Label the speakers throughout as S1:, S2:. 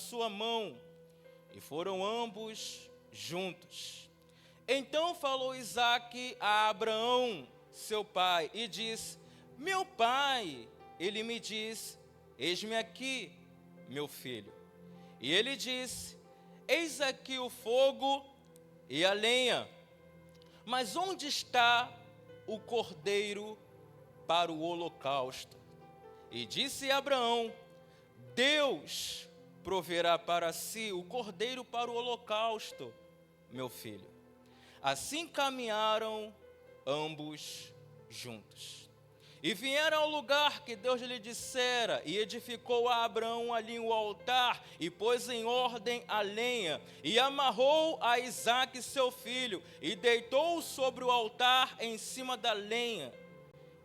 S1: sua mão, e foram ambos juntos. Então falou Isaque a Abraão, seu pai, e disse: meu pai. Ele me diz: eis-me aqui, meu filho. E ele disse: eis aqui o fogo e a lenha, mas onde está o cordeiro para o holocausto? E disse Abraão: Deus proverá para si o cordeiro para o holocausto, meu filho. Assim caminharam ambos juntos. E vieram ao lugar que Deus lhe dissera, e edificou a Abraão ali o altar, e pôs em ordem a lenha, e amarrou a Isaque seu filho, e deitou-o sobre o altar em cima da lenha.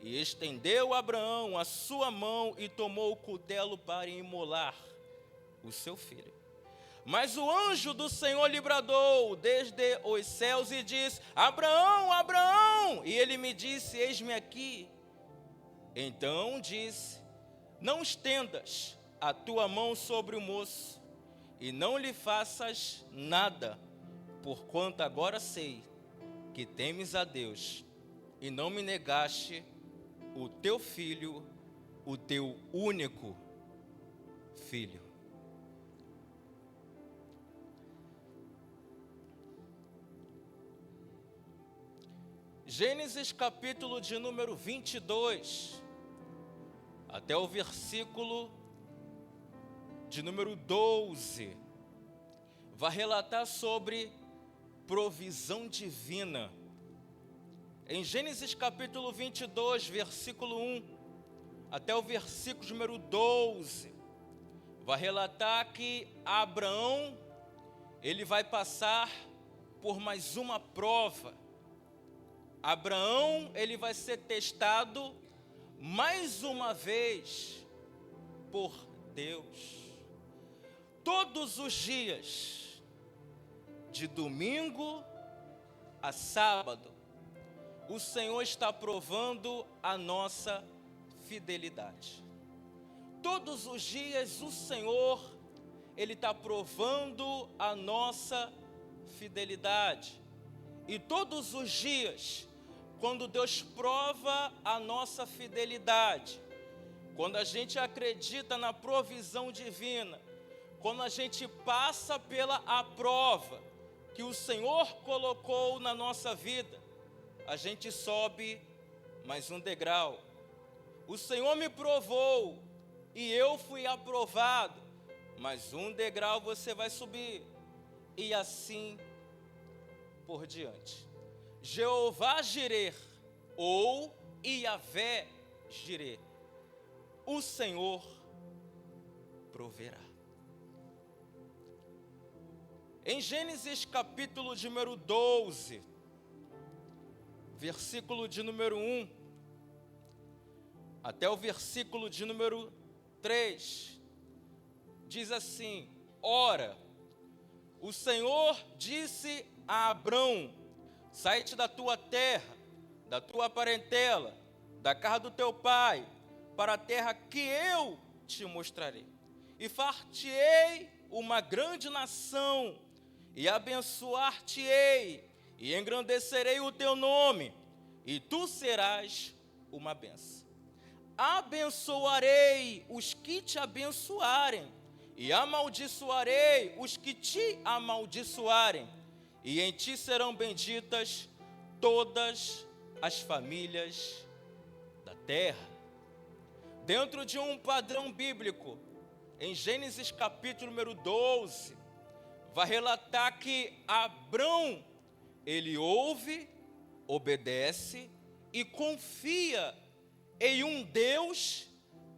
S1: E estendeu Abraão a sua mão, e tomou o cutelo para imolar o seu filho. Mas o anjo do Senhor lhe bradou desde os céus, e disse: Abraão, Abraão! E ele me disse: eis-me aqui. Então disse: não estendas a tua mão sobre o moço, e não lhe faças nada, porquanto agora sei que temes a Deus, e não me negaste o teu filho, o teu único filho. Gênesis capítulo de número 22, até o versículo de número 12, vai relatar sobre provisão divina. Em Gênesis capítulo 22, versículo 1, até o versículo de número 12, vai relatar que Abraão, ele vai passar por mais uma prova. Abraão, ele vai ser testado mais uma vez por Deus. Todos os dias, de domingo a sábado, o Senhor está provando a nossa fidelidade. Todos os dias o Senhor, ele está provando a nossa fidelidade. E todos os dias, quando Deus prova a nossa fidelidade, quando a gente acredita na provisão divina, quando a gente passa pela a prova que o Senhor colocou na nossa vida, a gente sobe mais um degrau. O Senhor me provou e eu fui aprovado, mais um degrau você vai subir, e assim por diante. Jeová Jireh, ou Iavé Jireh, o Senhor proverá. Em Gênesis capítulo de número 12, versículo de número 1, até o versículo de número 3, diz assim: ora, o Senhor disse a Abrão: sai-te da tua terra, da tua parentela, da casa do teu pai, para a terra que eu te mostrarei. E far-te-ei uma grande nação, e abençoar-te-ei, e engrandecerei o teu nome, e tu serás uma bênção. Abençoarei os que te abençoarem, e amaldiçoarei os que te amaldiçoarem, e em ti serão benditas todas as famílias da terra. Dentro de um padrão bíblico, em Gênesis capítulo número 12, vai relatar que Abrão, ele ouve, obedece e confia em um Deus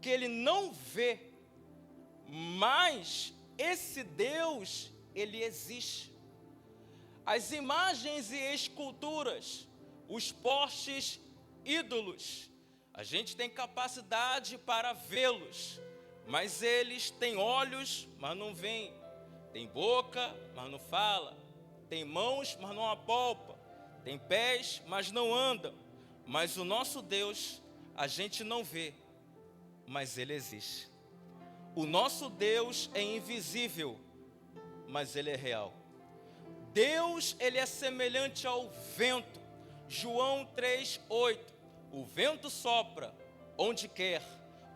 S1: que ele não vê, mas esse Deus, ele existe. As imagens e esculturas, os postes ídolos, a gente tem capacidade para vê-los, mas eles têm olhos, mas não veem, tem boca, mas não fala, tem mãos, mas não apalpa, tem pés, mas não andam. Mas o nosso Deus, a gente não vê, mas ele existe. O nosso Deus é invisível, mas Ele é real. Deus, Ele é semelhante ao vento. João 3:8. O vento sopra onde quer,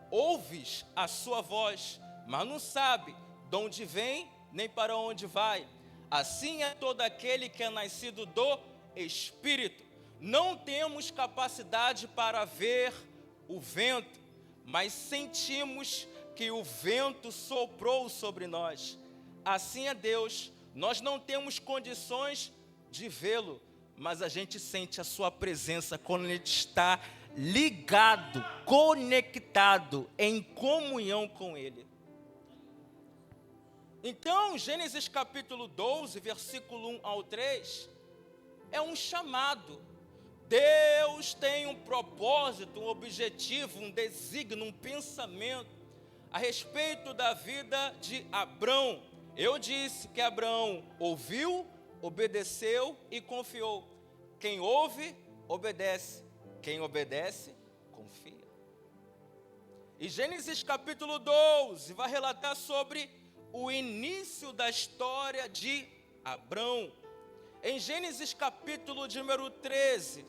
S1: ouves a sua voz, mas não sabe de onde vem nem para onde vai. Assim é todo aquele que é nascido do Espírito. Não temos capacidade para ver o vento, mas sentimos que o vento soprou sobre nós. Assim é Deus. Nós não temos condições de vê-lo, mas a gente sente a sua presença quando ele está ligado, conectado, em comunhão com ele. Então, Gênesis capítulo 12, versículo 1 ao 3, é um chamado. Deus tem um propósito, um objetivo, um desígnio, um pensamento a respeito da vida de Abrão. Eu disse que Abrão ouviu, obedeceu e confiou. Quem ouve, obedece. Quem obedece, confia. E Gênesis capítulo 12 vai relatar sobre o início da história de Abrão. Em Gênesis capítulo de número 13,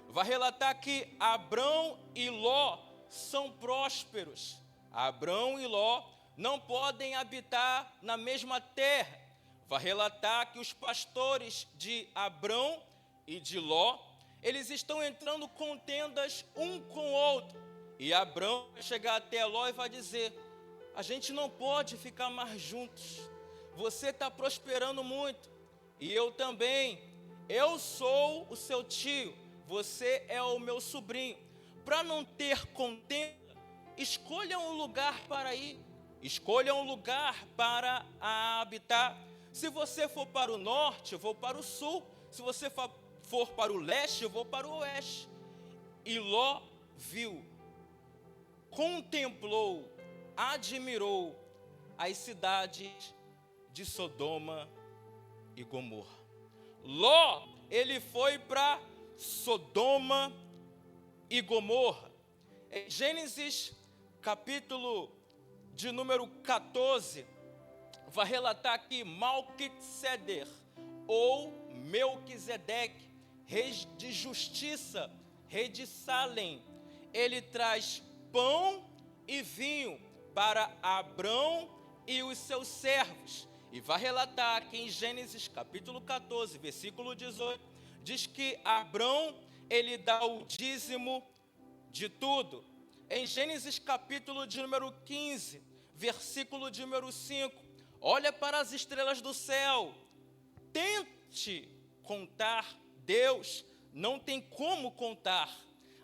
S1: vai relatar que Abrão e Ló são prósperos. Abrão e Ló não podem habitar na mesma terra. Vai relatar que os pastores de Abrão e de Ló, eles estão entrando contendas um com o outro. E Abrão vai chegar até Ló e vai dizer: a gente não pode ficar mais juntos. Você está prosperando muito. E eu também. Eu sou o seu tio. Você é o meu sobrinho. Para não ter contenda, escolha um lugar para ir. Escolha um lugar para habitar. Se você for para o norte, eu vou para o sul. Se você for para o leste, eu vou para o oeste. E Ló viu, contemplou, admirou as cidades de Sodoma e Gomorra. Ló, ele foi para Sodoma e Gomorra. Em Gênesis capítulo de número 14, vai relatar que Malquisedeque, ou Melquisedeque, rei de justiça, rei de Salém, ele traz pão e vinho para Abrão e os seus servos. E vai relatar que em Gênesis capítulo 14, versículo 18, diz que Abrão, ele dá o dízimo de tudo. Em Gênesis capítulo de número 15, versículo de número 5, olha para as estrelas do céu, tente contar. Deus não tem como contar.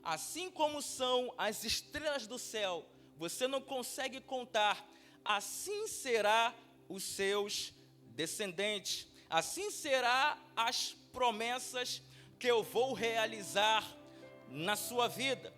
S1: Assim como são as estrelas do céu, você não consegue contar. Assim será os seus descendentes. Assim será as promessas que eu vou realizar na sua vida.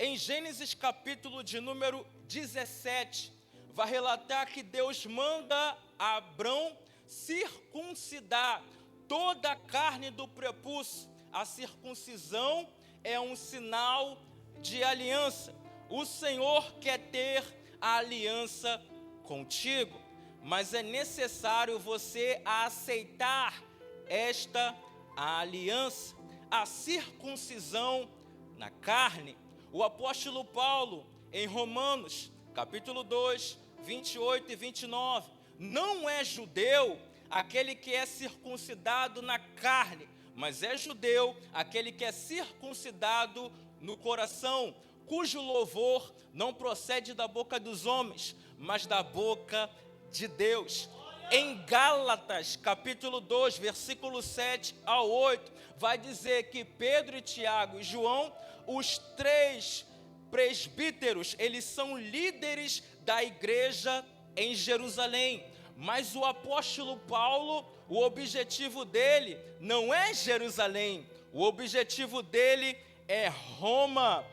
S1: Em Gênesis capítulo de número 17, vai relatar que Deus manda a Abrão circuncidar toda a carne do prepúcio. A circuncisão é um sinal de aliança. O Senhor quer ter a aliança contigo, mas é necessário você aceitar esta aliança. A circuncisão na carne. O apóstolo Paulo, em Romanos, capítulo 2, 28 e 29, não é judeu aquele que é circuncidado na carne, mas é judeu aquele que é circuncidado no coração, cujo louvor não procede da boca dos homens, mas da boca de Deus. Em Gálatas, capítulo 2, versículo 7 ao 8, vai dizer que Pedro e Tiago e João, os três presbíteros, eles são líderes da igreja em Jerusalém. Mas o apóstolo Paulo, o objetivo dele não é Jerusalém, o objetivo dele é Roma,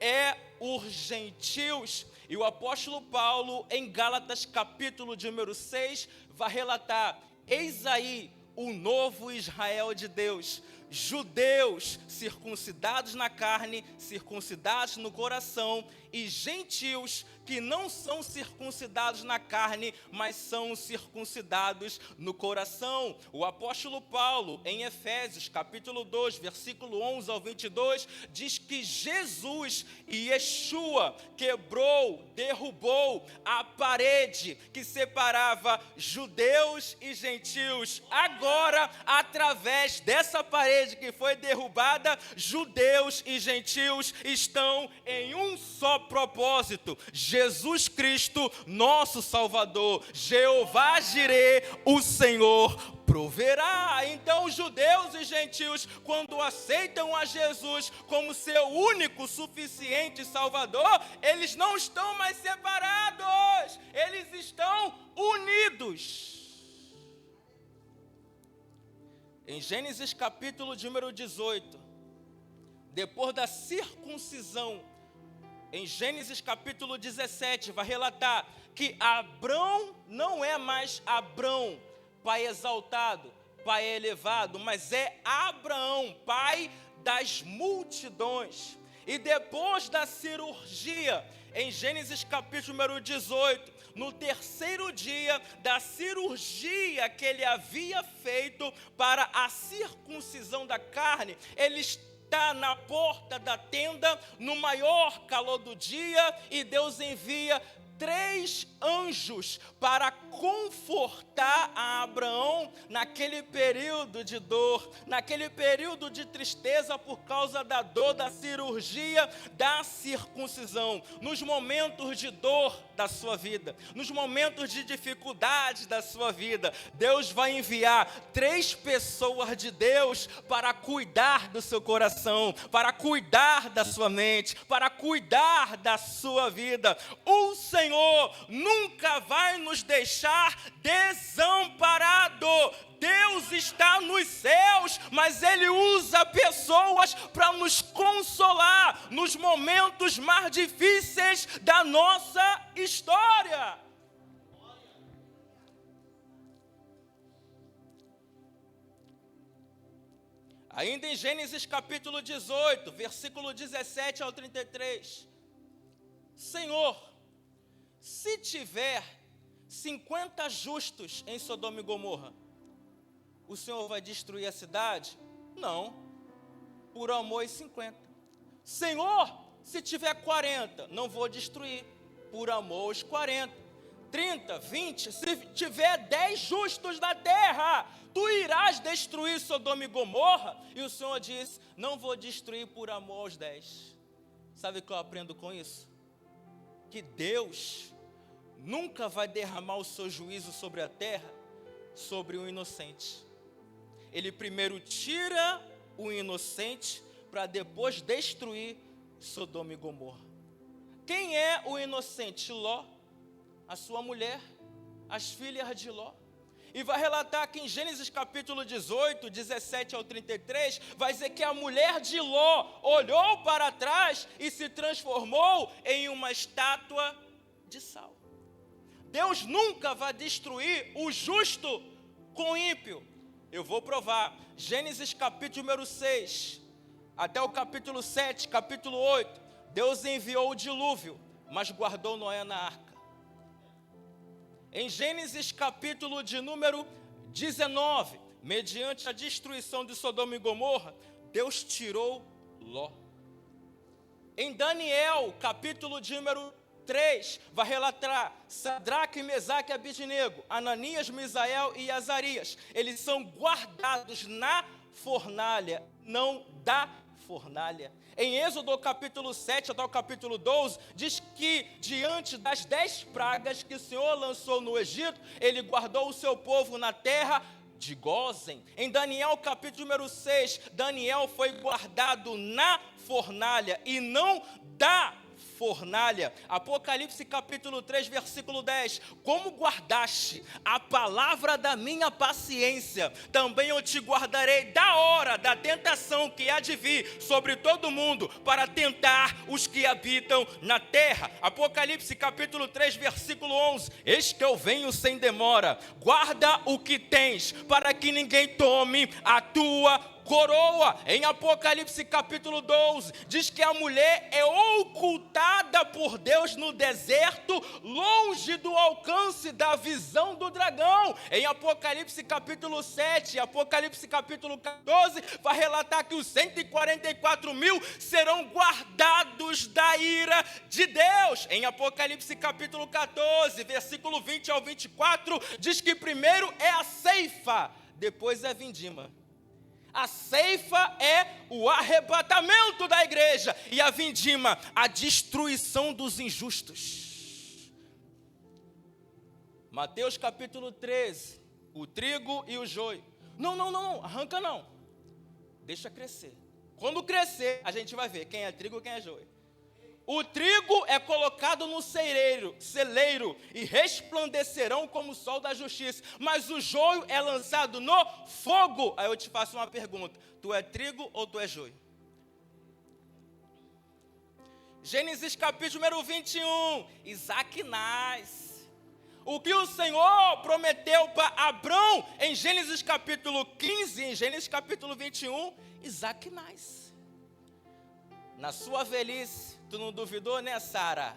S1: é os gentios. E o apóstolo Paulo, em Gálatas capítulo de número 6, vai relatar: eis aí o novo Israel de Deus, judeus circuncidados na carne, circuncidados no coração, e gentios que não são circuncidados na carne, mas são circuncidados no coração. O apóstolo Paulo, em Efésios, capítulo 2, versículo 11 ao 22, diz que Jesus e Yeshua derrubou a parede que separava judeus e gentios. Agora, através dessa parede que foi derrubada, judeus e gentios estão em um só propósito: Jesus Cristo, nosso Salvador. Jeová Jireh, o Senhor proverá. Então, judeus e gentios, quando aceitam a Jesus como seu único, suficiente Salvador, eles não estão mais separados, eles estão unidos. Em Gênesis capítulo de número 18, depois da circuncisão, em Gênesis capítulo 17, vai relatar que Abrão não é mais Abrão, pai exaltado, pai elevado, mas é Abraão, pai das multidões. E depois da cirurgia, em Gênesis capítulo número 18, no terceiro dia da cirurgia que ele havia feito para a circuncisão da carne, ele está na porta da tenda, no maior calor do dia, e Deus envia 3 anjos para confortar a Abraão naquele período de dor, naquele período de tristeza por causa da dor da cirurgia da circuncisão. Nos momentos de dor da sua vida, nos momentos de dificuldade da sua vida, Deus vai enviar 3 pessoas de Deus para cuidar do seu coração, para cuidar da sua mente, para cuidar da sua vida. O Senhor nunca vai nos deixar desamparado. Deus está nos céus, mas Ele usa pessoas para nos consolar nos momentos mais difíceis da nossa história. Ainda em Gênesis capítulo 18, versículo 17 ao 33. Senhor, se tiver 50 justos em Sodoma e Gomorra, o Senhor vai destruir a cidade? Não, por amor aos 50. Senhor, se tiver 40, não vou destruir, por amor aos 40. 30, 20, se tiver 10 justos na terra, tu irás destruir Sodoma e Gomorra? E o Senhor diz, não vou destruir por amor aos 10. Sabe o que eu aprendo com isso? Que Deus nunca vai derramar o seu juízo sobre a terra, sobre o inocente. Ele primeiro tira o inocente para depois destruir Sodoma e Gomorra. Quem é o inocente? Ló, a sua mulher, as filhas de Ló. E vai relatar que em Gênesis capítulo 18, 17 ao 33, vai dizer que a mulher de Ló olhou para trás e se transformou em uma estátua de sal. Deus nunca vai destruir o justo com o ímpio. Eu vou provar. Gênesis capítulo número 6, até o capítulo 7, capítulo 8. Deus enviou o dilúvio, mas guardou Noé na arca. Em Gênesis capítulo de número 19, mediante a destruição de Sodoma e Gomorra, Deus tirou Ló. Em Daniel, capítulo de número 3, vai relatar Sadraque, Mesaque e Abednego, Ananias, Misael e Azarias. Eles são guardados na fornalha, não da fornalha. Em Êxodo capítulo 7 até o capítulo 12, diz que diante das 10 pragas que o Senhor lançou no Egito, Ele guardou o seu povo na terra de Gósen. Em Daniel capítulo número 6, Daniel foi guardado na fornalha e não da fornalha. Apocalipse capítulo 3, versículo 10. Como guardaste a palavra da minha paciência, também eu te guardarei da hora da tentação que há de vir sobre todo mundo, para tentar os que habitam na terra. Apocalipse capítulo 3, versículo 11. Eis que eu venho sem demora. Guarda o que tens, para que ninguém tome a tua coroa. Em Apocalipse capítulo 12, diz que a mulher é ocultada por Deus no deserto, longe do alcance da visão do dragão. Em Apocalipse capítulo 7, Apocalipse capítulo 14, vai relatar que os 144 mil serão guardados da ira de Deus. Em Apocalipse capítulo 14, versículo 20 ao 24, diz que primeiro é a ceifa, depois é a vindima. A ceifa é o arrebatamento da igreja, e a vindima, a destruição dos injustos. Mateus capítulo 13, o trigo e o joio. Não, arranca não. Deixa crescer. Quando crescer, a gente vai ver quem é trigo e quem é joio. O trigo é colocado no celeiro, e resplandecerão como o sol da justiça. Mas o joio é lançado no fogo. Aí eu te faço uma pergunta: tu é trigo ou tu é joio? Gênesis capítulo número 21. Isaac nasce. O que o Senhor prometeu para Abrão em Gênesis capítulo 15, em Gênesis capítulo 21, Isaac nasce. Na sua velhice, tu não duvidou, né, Sara?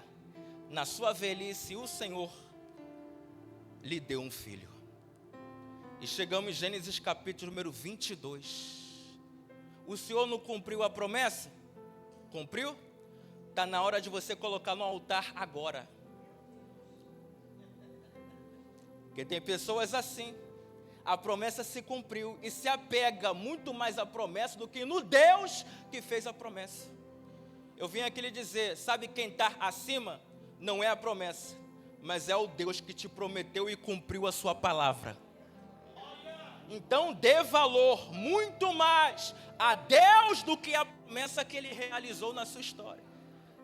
S1: Na sua velhice, o Senhor lhe deu um filho. E chegamos em Gênesis capítulo número 22. O Senhor não cumpriu a promessa? Cumpriu? Está na hora de você colocar no altar agora. Porque tem pessoas assim. A promessa se cumpriu e se apega muito mais à promessa do que no Deus que fez a promessa. Eu vim aqui lhe dizer, sabe quem está acima? Não é a promessa, mas é o Deus que te prometeu e cumpriu a sua palavra. Então dê valor muito mais a Deus do que a promessa que Ele realizou na sua história.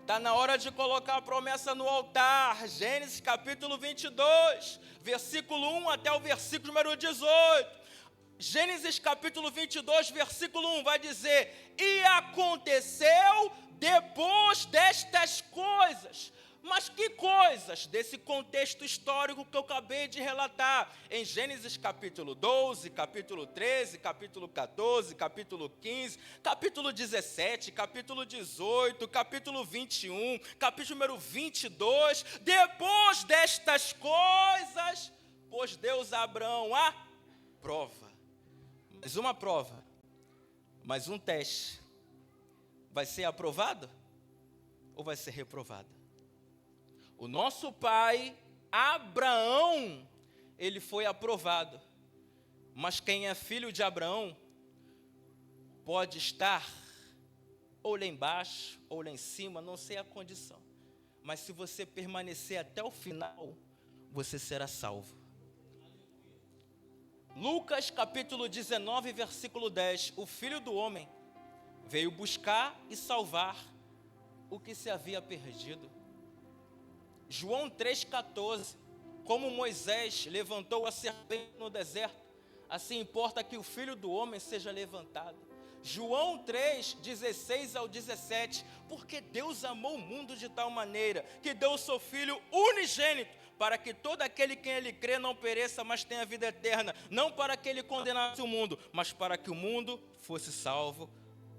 S1: Está na hora de colocar a promessa no altar. Gênesis capítulo 22, versículo 1 até o versículo número 18. Gênesis capítulo 22, versículo 1 vai dizer: e aconteceu depois destas coisas. Mas que coisas? Desse contexto histórico que eu acabei de relatar. Em Gênesis capítulo 12, capítulo 13, capítulo 14, capítulo 15, capítulo 17, capítulo 18, capítulo 21, capítulo número 22. Depois destas coisas, pôs Deus a Abraão a prova. Mais uma prova, mais um teste. Vai ser aprovado ou vai ser reprovado? O nosso pai, Abraão, ele foi aprovado. Mas quem é filho de Abraão pode estar ou lá embaixo, ou lá em cima, não sei a condição. Mas se você permanecer até o final, você será salvo. Lucas capítulo 19, versículo 10. O Filho do Homem veio buscar e salvar o que se havia perdido. João 3,14. Como Moisés levantou a serpente no deserto, assim importa que o Filho do Homem seja levantado. João 3, 16 ao 17. Porque Deus amou o mundo de tal maneira que deu o seu Filho unigênito, para que todo aquele que ele crê não pereça, mas tenha vida eterna. Não para que ele condenasse o mundo, mas para que o mundo fosse salvo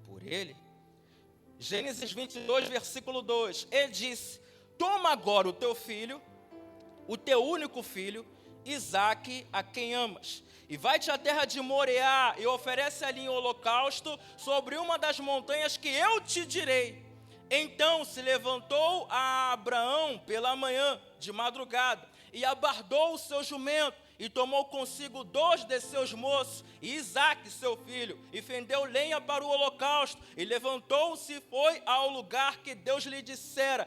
S1: por ele. Gênesis 22, versículo 2. Ele disse: toma agora o teu filho, o teu único filho, Isaque, a quem amas, e vai-te à terra de Moriá, e oferece ali um holocausto sobre uma das montanhas que eu te direi. Então se levantou a Abraão pela manhã, de madrugada, e abardou o seu jumento, e tomou consigo 2 de seus moços, e Isaque, seu filho, e fendeu lenha para o holocausto, e levantou-se e foi ao lugar que Deus lhe dissera.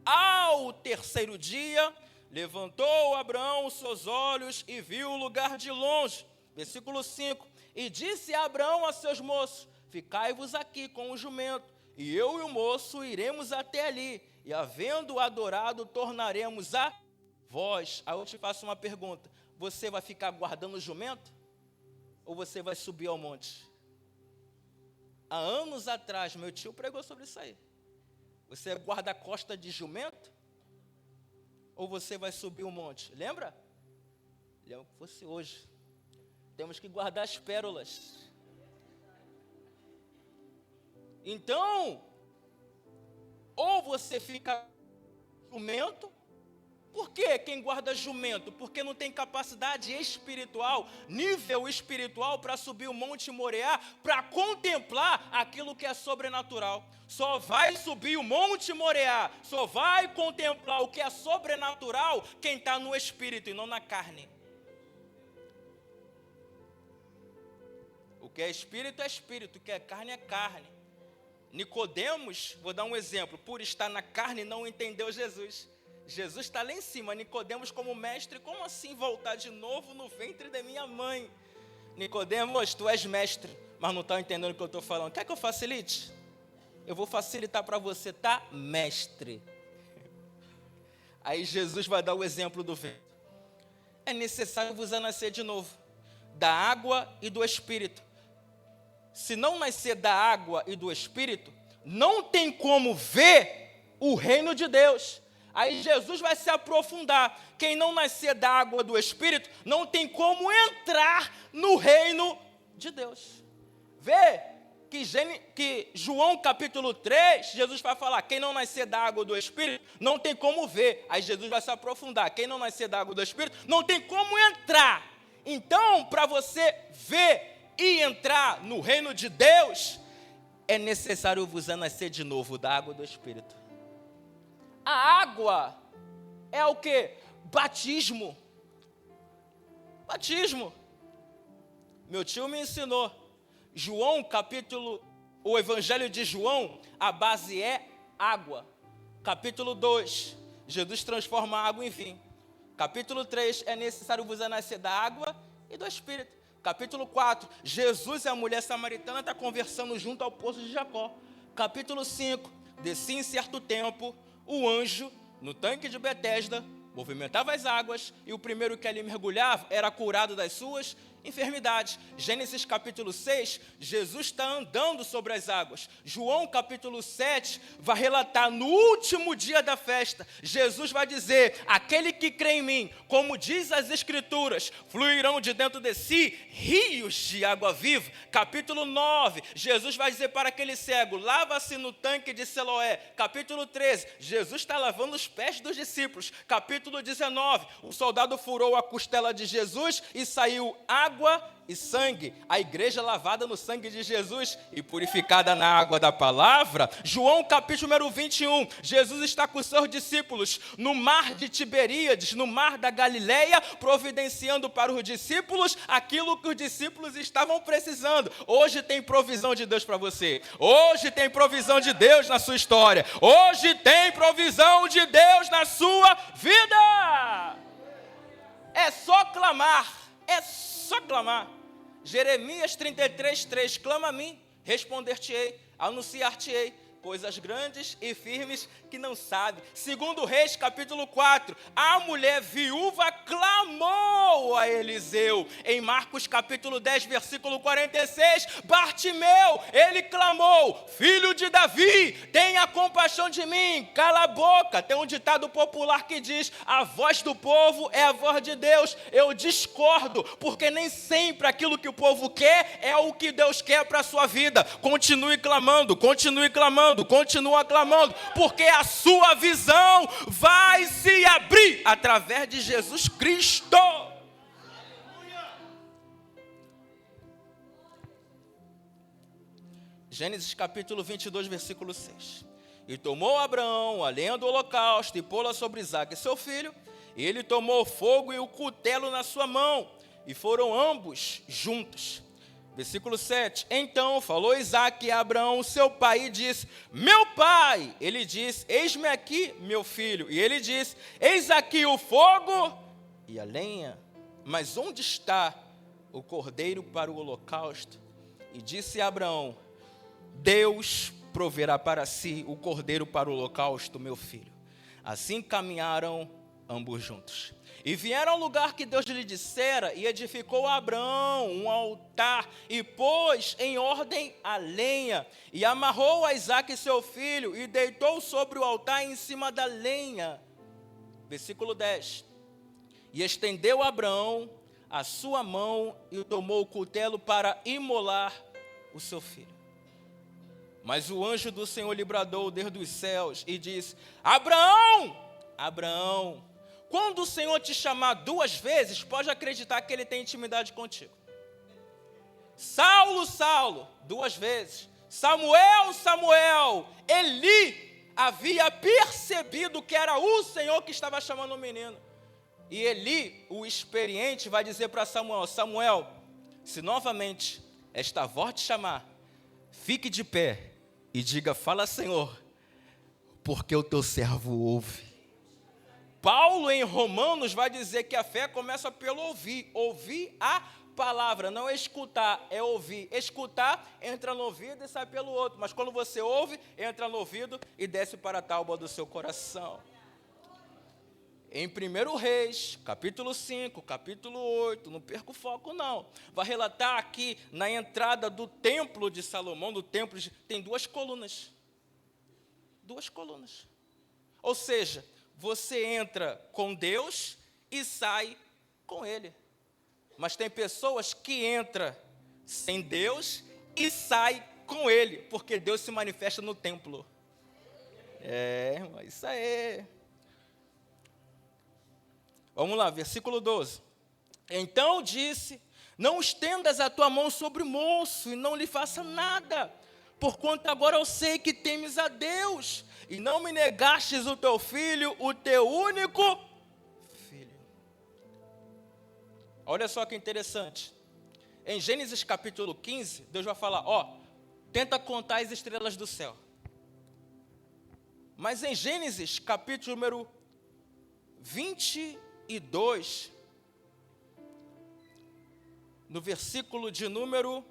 S1: Ao terceiro dia, levantou Abraão os seus olhos e viu o lugar de longe. Versículo 5. E disse Abraão a seus moços: ficai-vos aqui com o jumento, e eu e o moço iremos até ali, e havendo adorado, tornaremos a vós. Aí eu te faço uma pergunta: você vai ficar guardando o jumento? Ou você vai subir ao monte? Há anos atrás, meu tio pregou sobre isso aí. Você é guarda-costa de jumento? Ou você vai subir o monte? Lembra? Lembra que fosse hoje. Temos que guardar as pérolas. Então, ou você fica jumento. Por que quem guarda jumento? Porque não tem capacidade espiritual, nível espiritual para subir o Monte Moriá, para contemplar aquilo que é sobrenatural. Só vai subir o Monte Moriá, só vai contemplar o que é sobrenatural quem está no espírito e não na carne. O que é espírito, o que é carne. Nicodemos, vou dar um exemplo, por estar na carne não entendeu Jesus. Jesus está lá em cima, Nicodemos como mestre, como assim voltar de novo no ventre da minha mãe? Nicodemos, tu és mestre, mas não está entendendo o que eu estou falando. Quer que eu facilite? Eu vou facilitar para você, tá? Mestre. Aí Jesus vai dar o exemplo do vento. É necessário vos nascer de novo, da água e do Espírito. Se não nascer da água e do Espírito, não tem como ver o reino de Deus. Aí Jesus vai se aprofundar. Quem não nascer da água do Espírito, não tem como entrar no reino de Deus. Vê que João capítulo 3, Jesus vai falar, quem não nascer da água do Espírito, não tem como ver. Aí Jesus vai se aprofundar. Quem não nascer da água do Espírito, não tem como entrar. Então, para você ver e entrar no reino de Deus, é necessário vos nascer de novo da água do Espírito. A água é o que? Batismo. Batismo. Meu tio me ensinou. O Evangelho de João, a base é água. Capítulo 2, Jesus transforma a água em vinho. Capítulo 3, é necessário vos nascer da água e do Espírito. Capítulo 4, Jesus e a mulher samaritana estão conversando junto ao poço de Jacó. Capítulo 5, descia em certo tempo o anjo no tanque de Betesda, movimentava as águas, e o primeiro que ali mergulhava era curado das suas enfermidades. Gênesis capítulo 6, Jesus está andando sobre as águas. João capítulo 7 vai relatar no último dia da festa, Jesus vai dizer, aquele que crê em mim, como diz as escrituras, fluirão de dentro de si rios de água viva. Capítulo 9, Jesus vai dizer para aquele cego, lava-se no tanque de Siloé. Capítulo 13, Jesus está lavando os pés dos discípulos. Capítulo 19, o soldado furou a costela de Jesus e saiu água e sangue, a igreja lavada no sangue de Jesus e purificada na água da palavra. João capítulo número 21, Jesus está com os seus discípulos no mar de Tiberíades, no mar da Galileia, providenciando para os discípulos aquilo que os discípulos estavam precisando. Hoje tem provisão de Deus para você, hoje tem provisão de Deus na sua história, hoje tem provisão de Deus na sua vida. É só clamar. É só clamar. Jeremias 33:3, clama a mim, responder-te-ei, anunciar-te-ei coisas grandes e firmes que não sabe. Segundo Reis, capítulo 4, a mulher viúva clamou a Eliseu. Em Marcos, capítulo 10, versículo 46, Bartimeu, ele clamou, filho de Davi, tenha compaixão de mim, cala a boca. Tem um ditado popular que diz, a voz do povo é a voz de Deus. Eu discordo, porque nem sempre aquilo que o povo quer é o que Deus quer para a sua vida. Continue clamando, continua clamando, porque a sua visão vai se abrir através de Jesus Cristo. Gênesis capítulo 22, versículo 6. E tomou Abraão a lenha do holocausto e pô-la sobre Isaque, seu filho, e ele tomou o fogo e o cutelo na sua mão, e foram ambos juntos. Versículo 7, então falou Isaque a Abraão, seu pai, e disse, meu pai. Ele disse, eis-me aqui, meu filho. E ele disse, eis aqui o fogo e a lenha, mas onde está o cordeiro para o holocausto? E disse a Abraão, Deus proverá para si o cordeiro para o holocausto, meu filho. Assim caminharam ambos juntos. E vieram ao lugar que Deus lhe dissera, e edificou Abraão um altar, e pôs em ordem a lenha, e amarrou a Isaque seu filho, e deitou sobre o altar em cima da lenha. Versículo 10. E estendeu Abraão a sua mão, e tomou o cutelo para imolar o seu filho. Mas o anjo do Senhor lhe bradou desde os céus, e disse: Abraão, Abraão, quando o Senhor te chamar 2 vezes, pode acreditar que Ele tem intimidade contigo. Saulo, Saulo, 2 vezes. Samuel, Samuel. Eli havia percebido que era o Senhor que estava chamando o menino. E Eli, o experiente, vai dizer para Samuel: Samuel, se novamente esta voz te chamar, fique de pé e diga: fala, Senhor, porque o teu servo ouve. Paulo, em Romanos, vai dizer que a fé começa pelo ouvir. Ouvir a palavra, não é escutar, é ouvir. Escutar, entra no ouvido e sai pelo outro. Mas quando você ouve, entra no ouvido e desce para a tábua do seu coração. Em 1 Reis, capítulo 5, capítulo 8, não perca o foco não. Vai relatar aqui na entrada do templo de Salomão, tem 2 colunas. 2 colunas. Ou seja, você entra com Deus e sai com Ele. Mas tem pessoas que entram sem Deus e saem com Ele, porque Deus se manifesta no templo. Isso aí. Vamos lá, versículo 12. Então disse: não estendas a tua mão sobre o moço e não lhe faça nada, porquanto agora eu sei que temes a Deus, e não me negastes o teu filho, o teu único filho. Olha só que interessante. Em Gênesis capítulo 15, Deus vai falar: tenta contar as estrelas do céu. Mas em Gênesis capítulo número 22, no versículo de número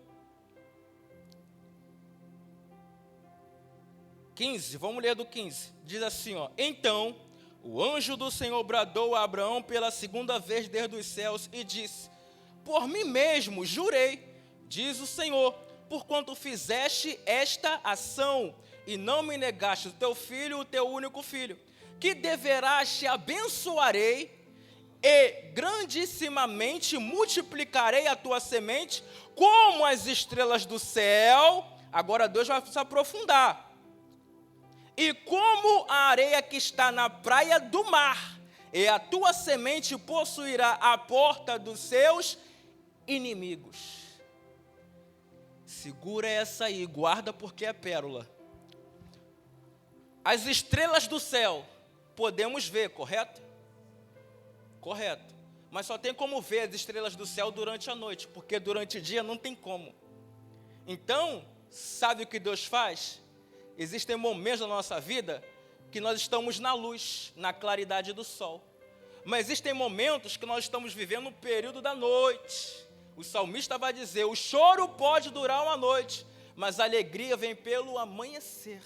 S1: 15, vamos ler do 15, diz assim, então o anjo do Senhor bradou a Abraão pela 2ª vez desde os céus e disse: por mim mesmo jurei, diz o Senhor, porquanto fizeste esta ação e não me negaste o teu filho, o teu único filho, que deverás te abençoarei e grandissimamente multiplicarei a tua semente como as estrelas do céu. Agora Deus vai se aprofundar. E como a areia que está na praia do mar, e a tua semente possuirá a porta dos seus inimigos. Segura essa aí, guarda porque é pérola. As estrelas do céu podemos ver, correto? Correto. Mas só tem como ver as estrelas do céu durante a noite, porque durante o dia não tem como. Então, sabe o que Deus faz? Existem momentos da nossa vida que nós estamos na luz, na claridade do sol. Mas existem momentos que nós estamos vivendo um período da noite. O salmista vai dizer: o choro pode durar uma noite, mas a alegria vem pelo amanhecer.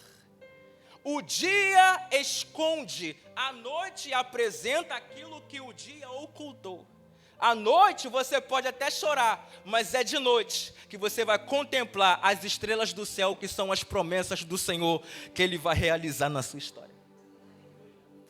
S1: O dia esconde, a noite apresenta aquilo que o dia ocultou. À noite você pode até chorar, mas é de noite que você vai contemplar as estrelas do céu, que são as promessas do Senhor que Ele vai realizar na sua história.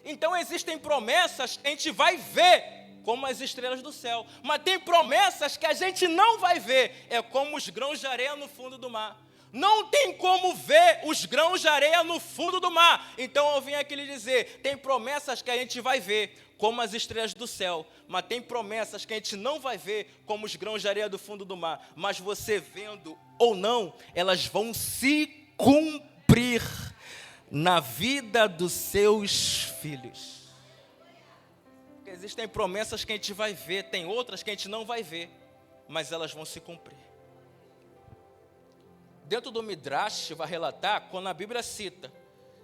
S1: Então existem promessas que a gente vai ver como as estrelas do céu, mas tem promessas que a gente não vai ver, é como os grãos de areia no fundo do mar. Não tem como ver os grãos de areia no fundo do mar. Então eu vim aqui lhe dizer, tem promessas que a gente vai ver como as estrelas do céu, mas tem promessas que a gente não vai ver como os grãos de areia do fundo do mar. Mas você vendo ou não, elas vão se cumprir na vida dos seus filhos. Existem promessas que a gente vai ver, tem outras que a gente não vai ver, mas elas vão se cumprir. Dentro do Midrash vai relatar, quando a Bíblia cita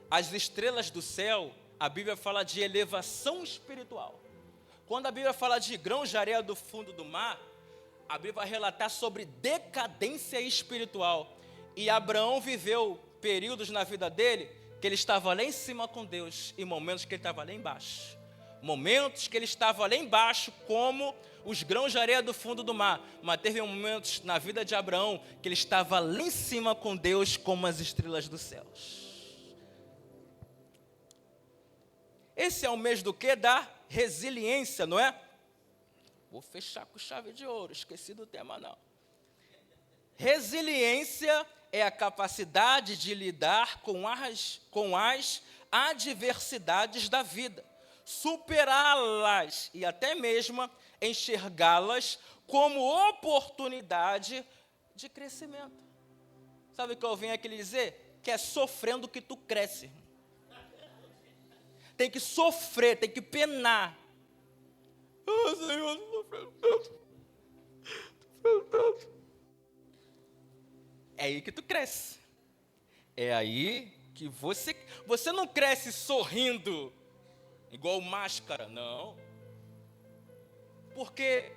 S1: as estrelas do céu, a Bíblia fala de elevação espiritual. Quando a Bíblia fala de grãos de areia do fundo do mar, a Bíblia vai relatar sobre decadência espiritual. E Abraão viveu períodos na vida dele que ele estava lá em cima com Deus e momentos que ele estava lá embaixo. Momentos que ele estava lá embaixo como os grãos de areia do fundo do mar. Mas teve momentos na vida de Abraão que ele estava lá em cima com Deus como as estrelas dos céus. Esse é o mês do quê? Da resiliência, não é? Vou fechar com chave de ouro, esqueci do tema não. Resiliência é a capacidade de lidar com as adversidades da vida, superá-las e até mesmo enxergá-las como oportunidade de crescimento. Sabe o que eu venho aqui lhe dizer? Que é sofrendo que tu cresce. Tem que sofrer, tem que penar. Oh, Senhor, estou sofrendo tanto. É aí que tu cresce. É aí que você não cresce sorrindo, igual máscara, não. Porque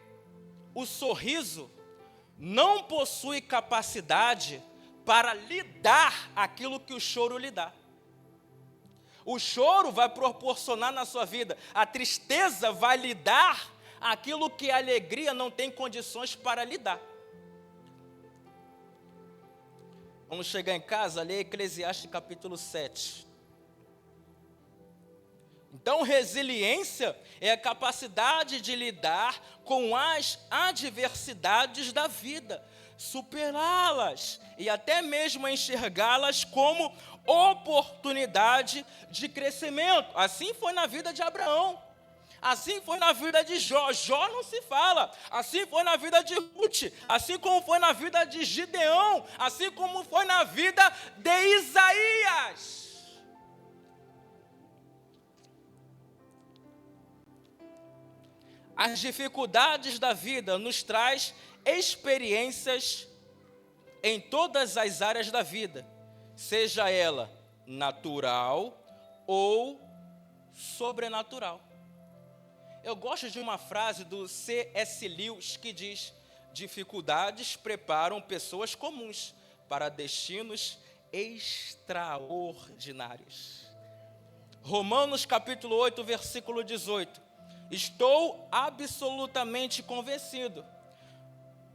S1: o sorriso não possui capacidade para lidar aquilo que o choro lhe dá. O choro vai proporcionar na sua vida, a tristeza vai lhe dar aquilo que a alegria não tem condições para lidar. Vamos chegar em casa, ler Eclesiastes capítulo 7. Então, resiliência é a capacidade de lidar com as adversidades da vida, superá-las e até mesmo enxergá-las como oportunidade de crescimento. Assim foi na vida de Abraão. Assim foi na vida de Jó. Jó não se fala. Assim foi na vida de Ruth. Assim como foi na vida de Gideão. Assim como foi na vida de Isaías. As dificuldades da vida nos traz experiências em todas as áreas da vida, seja ela natural ou sobrenatural. Eu gosto de uma frase do C.S. Lewis que diz: dificuldades preparam pessoas comuns para destinos extraordinários. Romanos capítulo 8, versículo 18. Estou absolutamente convencido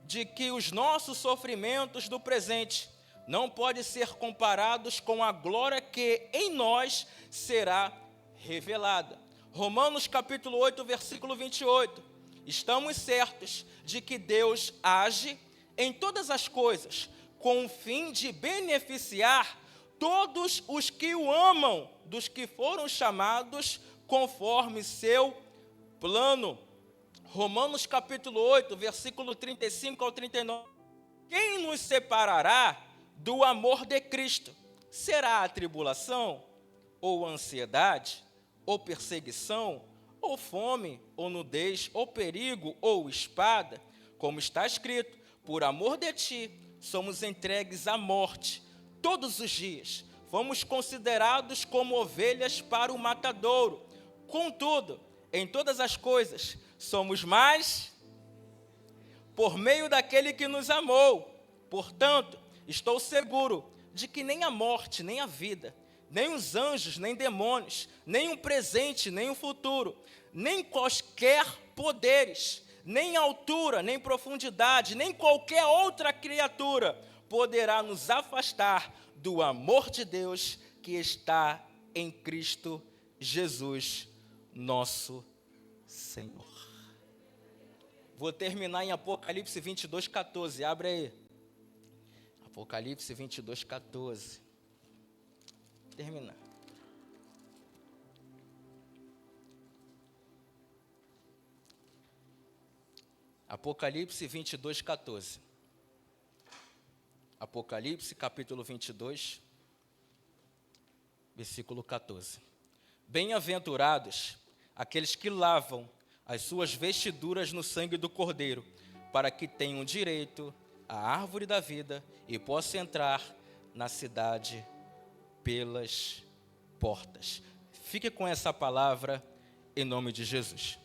S1: de que os nossos sofrimentos do presente não podem ser comparados com a glória que em nós será revelada. Romanos capítulo 8, versículo 28. Estamos certos de que Deus age em todas as coisas com o fim de beneficiar todos os que o amam, dos que foram chamados conforme seu plano. Romanos capítulo 8, versículo 35 ao 39. Quem nos separará do amor de Cristo? Será a tribulação, ou ansiedade, ou perseguição, ou fome, ou nudez, ou perigo, ou espada? Como está escrito, por amor de ti, somos entregues à morte todos os dias. Fomos considerados como ovelhas para o matadouro. Contudo, em todas as coisas, somos mais por meio daquele que nos amou. Portanto, estou seguro de que nem a morte, nem a vida, nem os anjos, nem demônios, nem o presente, nem o futuro, nem quaisquer poderes, nem altura, nem profundidade, nem qualquer outra criatura poderá nos afastar do amor de Deus que está em Cristo Jesus, nosso Senhor. Vou terminar em Apocalipse 22, 14. Abre aí. Apocalipse 22, 14. Terminar. Apocalipse 22, 14. Apocalipse, capítulo 22, versículo 14. Bem-aventurados aqueles que lavam as suas vestiduras no sangue do Cordeiro, para que tenham direito à árvore da vida e possam entrar na cidade pelas portas. Fique com essa palavra em nome de Jesus.